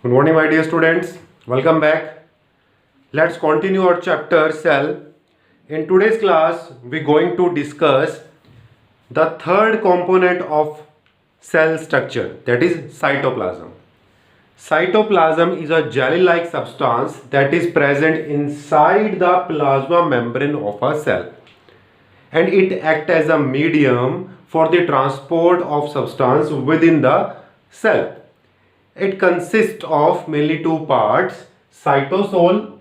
Good morning, my dear students. Welcome back. Let's continue our chapter cell. In today's class, we're going to discuss the third component of cell structure, that is cytoplasm. Cytoplasm is a jelly-like substance that is present inside the plasma membrane of a cell, and it acts as a medium for the transport of substance within the cell. It consists of mainly two parts, cytosol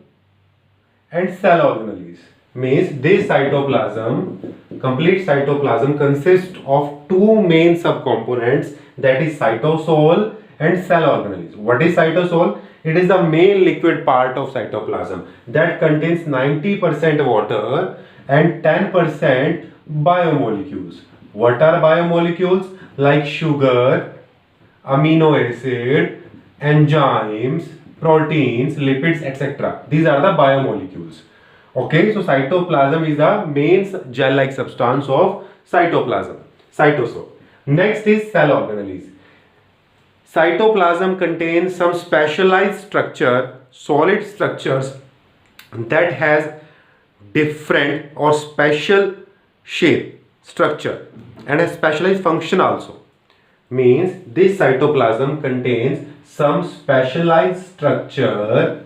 and cell organelles. Means this cytoplasm, complete cytoplasm consists of two main subcomponents, that is cytosol and cell organelles. What is cytosol? It is the main liquid part of cytoplasm that contains 90% water and 10% biomolecules. What are biomolecules? Like sugar, amino acid, enzymes, proteins, lipids, etc. These are the biomolecules. Okay, so cytoplasm is the main gel-like substance of cytoplasm, cytosol. Next is cell organelles. Cytoplasm contains some specialized structure, solid structures that has different or special shape, structure, and a specialized function also. Means this cytoplasm contains some specialized structure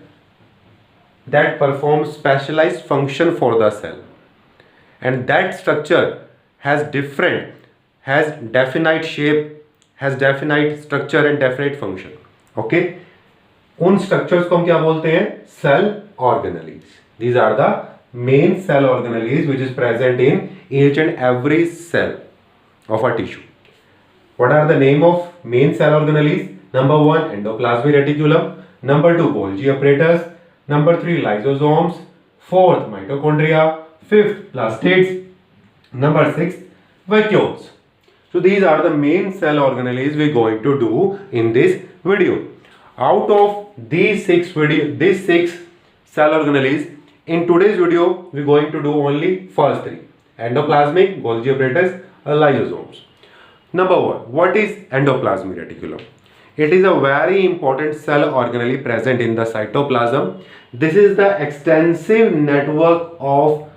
that performs specialized function for the cell, and that structure has definite shape, has definite structure and definite function. Okay, उन structures को हम क्या बोलते हैं? Cell organelles. These are the main cell organelles which is present in each and every cell of a tissue. What are the name of main cell organelles? Number 1, endoplasmic reticulum. Number 2, Golgi apparatus. Number 3, lysosomes. 4th, mitochondria. 5th, plastids. Number 6, vacuoles. So these are the main cell organelles we are going to do in this video. Out of these six cell organelles, in today's video we are going to do only first three: endoplasmic, Golgi apparatus, lysosomes. Number 1, what is endoplasmic reticulum? It is a very important cell organelle present in the cytoplasm. This is the extensive network of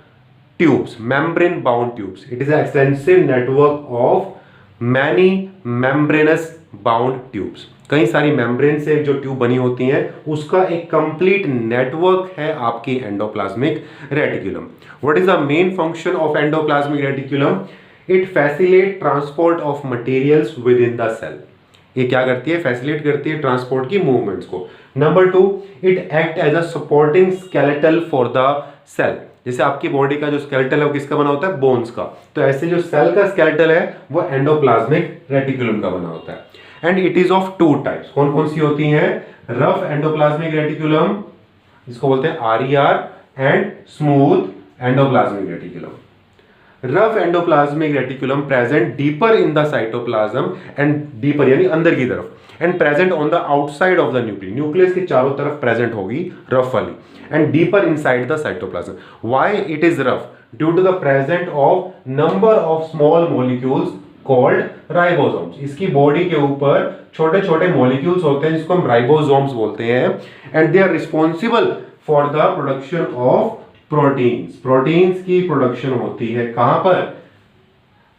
tubes, membrane bound tubes. It is an extensive network of many membranous bound tubes. कई सारी membrane से जो tube बनी होती हैं उसका एक complete network है आपकी endoplasmic reticulum. What is the main function of endoplasmic reticulum? It facilitate transport of materials within the cell. ये क्या करती है? फैसिलिटेट करती है ट्रांसपोर्ट की मूवमेंट्स को. Number 2, it act as a supporting skeletal for the cell. जैसे आपकी बॉडी का जो स्केलेटल है वो किसका बना होता है? बोन्स का. तो ऐसे जो सेल का स्केलेटल है वो एंडोप्लाज्मिक रेटिकुलम का बना होता है. And it is of two types. कौन कौन सी होती हैं? रफ एंडोप्लाज्मिक रेटिकुलम, जिसको बोलते हैं RER, and smooth endoplasmic reticulum. Rough endoplasmic reticulum present deeper in the cytoplasm, and deeper यानी अंदर की तरफ, and present on the outside of the nucleus. Nucleus के चारों तरफ प्रेजेंट होगी रफ वाली, and deeper inside the cytoplasm. Why it is rough? Due to the present of number of small molecules called ribosomes. इसकी body के ऊपर छोटे छोटे मॉलिक्यूल्स होते हैं जिसको हम राइबोसोम्स बोलते हैं, and they are responsible for the production of proteins. Proteins की प्रोडक्शन होती है कहां पर?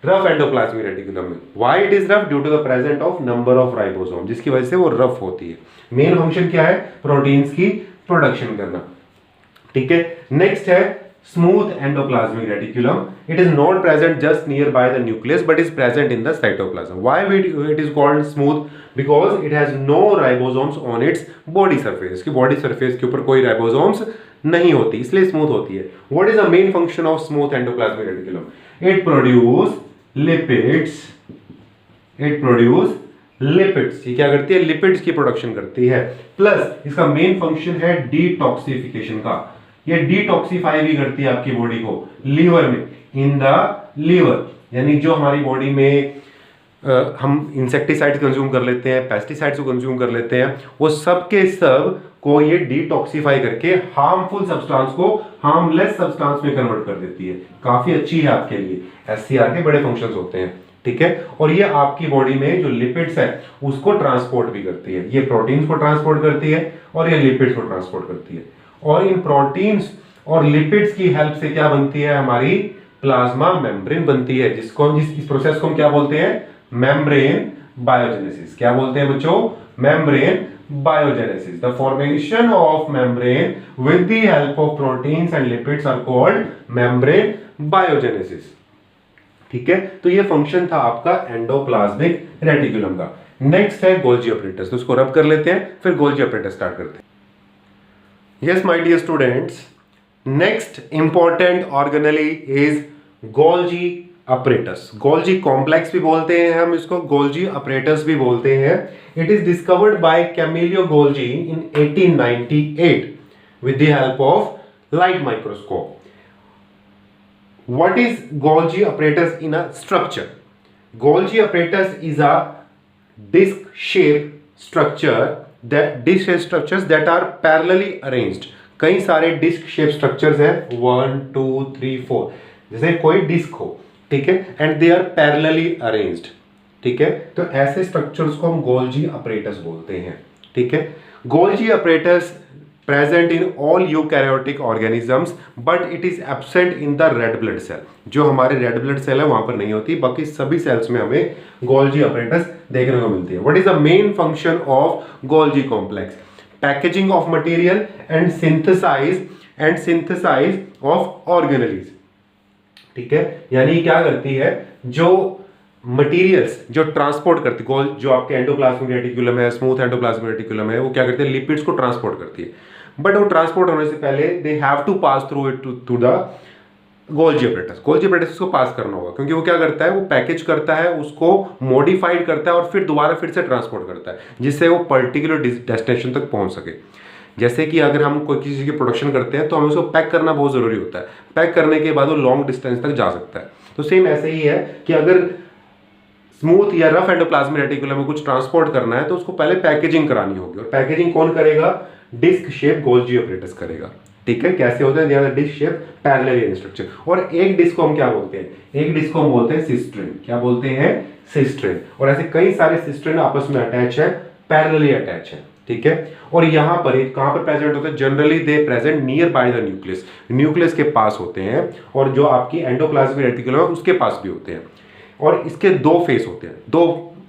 रफ एंडोप्लाज्मिक रेटिकुलम में. Why it is rough? Due to the present of number of ribosome, जिसकी वजह से वो रफ होती है. मेन फंक्शन क्या है? प्रोटीन्स की प्रोडक्शन करना. ठीक है. नेक्स्ट है smooth endoplasmic reticulum. It is not present just nearby the nucleus but is present in the cytoplasm. Why it is called smooth? Because it has no ribosomes on its body surface. इसकी body surface के ऊपर कोई ribosomes नहीं होती, इसलिए smooth होती है. What is the main function of smooth endoplasmic reticulum? It produce lipids. It produce lipids. ये क्या करती है? लिपिड्स की प्रोडक्शन करती है. प्लस इसका मेन फंक्शन है डिटॉक्सिफिकेशन का. ये डिटॉक्सिफाई भी करती है आपकी बॉडी को लीवर में, इन द लीवर. यानी जो हमारी बॉडी में हम इंसेक्टिसाइड्स कंज्यूम कर लेते हैं, पेस्टिसाइड्स को कंज्यूम कर लेते हैं, वो सब के सब को ये डिटॉक्सिफाई करके हार्मफुल सब्सटेंस को हार्मलेस सब्सटेंस में कन्वर्ट कर देती है. काफी अच्छी है आपके लिए. SCR के बड़े फंक्शंस होते हैं. ठीक है। और ये आपकी बॉडी में जो लिपिड्स है उसको ट्रांसपोर्ट भी करती है, ये प्रोटीन्स को ट्रांसपोर्ट करती है और ये लिपिड्स को ट्रांसपोर्ट करती है। और इन प्रोटीन्स और लिपिड्स की हेल्प से क्या बनती है, हमारी प्लाज्मा मेम्ब्रेन बनती है, जिसको इस प्रोसेस को हम क्या बोलते हैं, मेम्ब्रेन बायोजेनेसिस। क्या बोलते हैं बच्चों, membrane biogenesis. The formation of membrane with the help of proteins and lipids are called membrane biogenesis. ठीक है, तो ये फंक्शन था आपका एंडोप्लाज्मिक रेटिकुलम का। नेक्स्ट है गोल्जी अपरेटस, तो उसको रब कर लेते हैं, फिर गोल्जी अपरेटस स्टार्ट करते हैं। Yes my dear students, next important organelle is Golgi apparatus. Golgi complex भी बोलते हैं हम इसको, गोल्जी अपरेटस भी बोलते हैं। It is discovered by Camillo Golgi in 1898 with the help of light microscope. What is Golgi apparatus in a structure? Golgi apparatus is a disc-shaped structures that are parallelly arranged. कई सारे disc shape structures हैं, 1 2 3 4, जैसे कोई disc हो, ठीक है, and they are parallelly arranged. ठीक है, तो ऐसे स्ट्रक्चर्स को हम गोल्जी अपरेटस बोलते हैं। ठीक है, Golgi apparatus present in all eukaryotic organisms but it is absent in the red blood cell। जो हमारे रेड ब्लड सेल है वहां पर नहीं होती, बाकी सभी सेल्स में हमें गोल्जी अपरेटस देखने को मिलती है। What is the main function of Golgi complex? Packaging of material and synthesise of organelles. ठीक है, यानी क्या करती है, जो मटेरियल्स जो ट्रांसपोर्ट करती है, जो आपके एंडोप्लाज्मिक रेटिकुलम है, स्मूथ एंडोप्लाज्मिक रेटिकुलम है, वो क्या करती है, लिपिड्स को ट्रांसपोर्ट करती है। बट वो ट्रांसपोर्ट होने से पहले they have to pass through it to the Golgi apparatus. Golgi apparatus को पास करना होगा, क्योंकि वो क्या करता है, वो पैकेज करता है, उसको मॉडिफाइड करता है और फिर दोबारा फिर से ट्रांसपोर्ट करता है, जिससे वो पर्टिकुलर डेस्टिनेशन तक पहुंच सके। जैसे कि अगर हम कोई किसी चीज़ की प्रोडक्शन करते हैं तो हमें उसको पैक करना बहुत ज़रूरी होता है, पैक करने के बाद वो लॉन्ग डिस्टेंस तक जा सकता है। तो सेम ऐसे ही है कि अगर स्मूथ या रफ एंडोप्लाज्मिक रेटिकुलम में कुछ ट्रांसपोर्ट करना है तो उसको पहले पैकेजिंग करानी होगी, और पैकेजिंग कौन करेगा, डिस्क शेप गोल्जी अपरेटस करेगा। ठीक है, कैसे होता है, डिस्क शेप पैरेलल स्ट्रक्चर। और एक डिस्क को हम क्या बोलते हैं, एक डिस्क को हम बोलते हैं सिस्ट्रिन। क्या बोलते हैं, सिस्ट्रिन। और ऐसे कई सारे सिस्ट्रिन आपस में अटैच है, पैरेलली अटैच है। ठीक है, और यहां पर कहां पर प्रेजेंट होते हैं, generally they present near by the nucleus, nucleus के पास होते हैं, और जो आपकी एंडोप्लाज्मिक रेटिकुलम है उसके पास भी होते हैं। और इसके दो फेस होते हैं, दो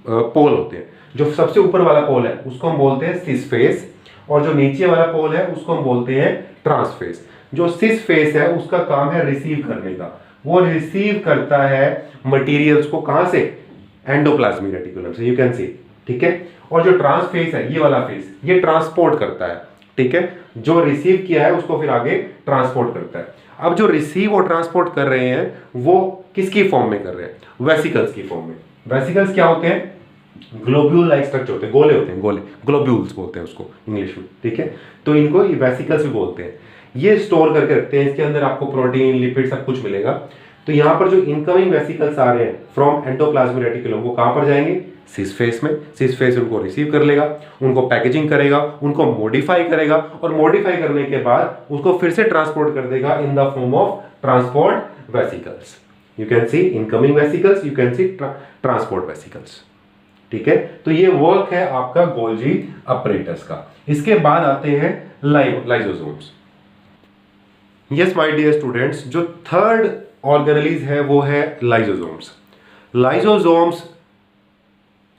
पोल होते हैं। जो सबसे ऊपर वाला पोल है उसको हम बोलते हैं सिस फेस, और जो नीचे वाला पोल है उसको हम बोलते हैं ट्रांस फेस। जो सिस फेस है उसका काम है रिसीव करने का, वो रिसीव करता है मटेरियल्स को, कहां से, एंडोप्लाज्मिक रेटिकुलम से, यू कैन सी। ठीक है, और जो ट्रांस फेस है, ये वाला फेस, ये ट्रांसपोर्ट करता है। ठीक है, जो रिसीव किया है उसको फिर आगे ट्रांसपोर्ट करता है। अब जो रिसीव और ट्रांसपोर्ट कर रहे हैं वो किसकी फॉर्म में कर रहे हैं, वेसिकल्स की फॉर्म में। वेसिकल्स क्या होते हैं, ग्लोब्यूल लाइक स्ट्रक्चर होते हैं, गोले होते हैं, गोले, ग्लोब्यूल्स बोलते हैं उसको इंग्लिश में। ठीक है, तो इनको ये वेसिकल्स भी बोलते हैं। ये स्टोर करके रखते हैं, इसके अंदर आपको प्रोटीन, लिपिड सब कुछ मिलेगा। तो यहां पर जो इनकमिंग वेसिकल्स आ रहे हैं फ्रॉम एंडोप्लाज्मिक रेटिकुलम, वो कहां पर जाएंगे, सिस फेस में। सिस फेस उनको रिसीव कर लेगा, उनको पैकेजिंग करेगा, उनको मॉडिफाई करेगा, और मॉडिफाई करने के बाद उसको फिर से ट्रांसपोर्ट कर देगा in the form of transport vesicles. You can see incoming vesicles, you can see transport vesicles. ठीक है, तो ये वर्क है आपका गोल्जी अपरेटस का। इसके बाद आते हैं lysosomes. Yes my dear students, जो थर्ड ऑर्गेनेलीज है वो है लाइसोसोम्स। लाइसोसोम्स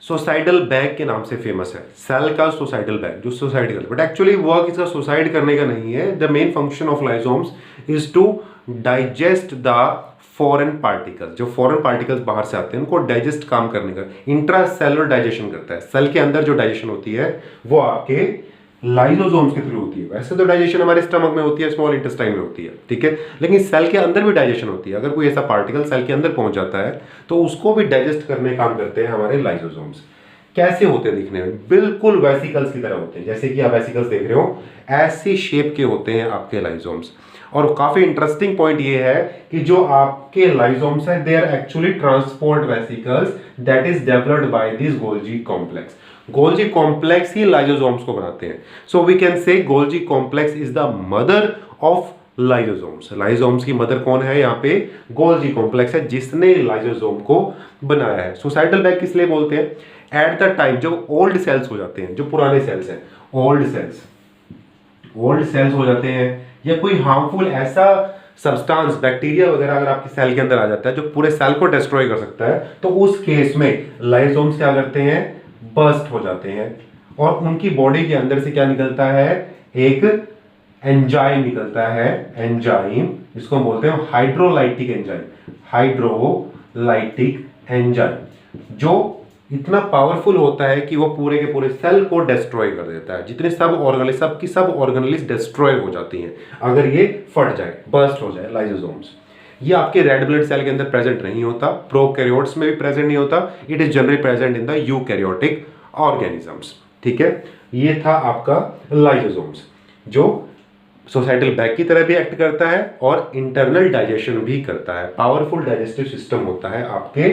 सोसाइडल बैग के नाम से फेमस है, सेल का सोसाइडल बैग जो सुसाइड कर, बट एक्चुअली वर्क इसका सुसाइड करने का नहीं है। The main function of lysosomes is to digest the foreign particles. जो फॉरेन पार्टिकल्स बाहर से आते हैं उनको डाइजेस्ट काम करने का, इंट्रासेलुलर डाइजेशन करता है। सेल के अंदर जो डाइजेशन होती है वो आपके लाइसोसोम्स के थ्रू होती है। वैसे तो डाइजेशन हमारे स्टमक में होती है, स्मॉल इंटेस्टाइन में होती है, ठीक है, लेकिन सेल के अंदर भी डाइजेशन होती है। अगर कोई ऐसा पार्टिकल सेल के अंदर पहुंच जाता है तो उसको भी डाइजेस्ट करने काम करते हैं हमारे लाइसोसोम्स। कैसे होते हैं दिखने में, बिल्कुल वेसिकल्स की तरह होते हैं। जैसे कि आप वेसिकल्स देख रहे हो, ऐसी शेप के होते हैं आपके लाइसोम्स। और काफी इंटरेस्टिंग पॉइंट ये है कि जो आपके लाइसोम्स है they are actually transport vesicles that is developed by this Golgi complex. Golgi complex ही लाइसोसोम्स को बनाते हैं। So we can say Golgi complex is the mother of lysosomes. Lysosomes की मदर कौन है? यहाँ पे गोल्जी कॉम्प्लेक्स है जिसने लाइसोसोम को बनाया है। सुसाइटल बैग किस लिए बोलते हैं? एट द टाइम जब ओल्ड सेल्स हो जाते हैं, जो पुराने सेल्स हैं, ओल्ड सेल्स हो जाते हैं, या कोई हार्मफुल ऐसा सब्सटेंस, बैक्टीरिया वगैरह अगर आपकी सेल के अंदर आ जाता है जो पूरे सेल को डिस्ट्रॉय कर सकता है, तो उस केस में लाइसोसोम्स क्या करते हैं? बर्स्ट हो जाते हैं और उनकी बॉडी के अंदर से क्या निकलता है? एक एंजाइम निकलता है, एंजाइम जिसको हम बोलते हैं हाइड्रोलाइटिक एंजाइम, हाइड्रोलाइटिक एंजाइम, जो इतना पावरफुल होता है कि वो पूरे के पूरे सेल को डिस्ट्रॉय कर देता है। जितने सब ऑर्गेनेल्स डिस्ट्रॉय हो जाती हैं अगर ये फट जाए, बर्स्ट हो जाए लाइसोसोम्स। ये आपके रेड ब्लड सेल के अंदर प्रेजेंट नहीं होता, प्रोकैरियोट्स में भी प्रेजेंट नहीं होता, it is generally present in the eukaryotic organisms. ठीक है, ये था आपका लाइसोसोम्स, जो सोसाइटल बैग की तरह भी एक्ट करता है और इंटरनल डाइजेशन भी करता है। पावरफुल डाइजेस्टिव सिस्टम होता है आपके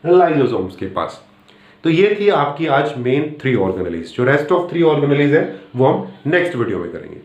लाइसोसोम्स के पास। तो ये थी आपकी आज मेन 3 ऑर्गेनेलीज। जो रेस्ट ऑफ 3 ऑर्गेनेलीज है वो हम नेक्स्ट वीडियो में करेंगे।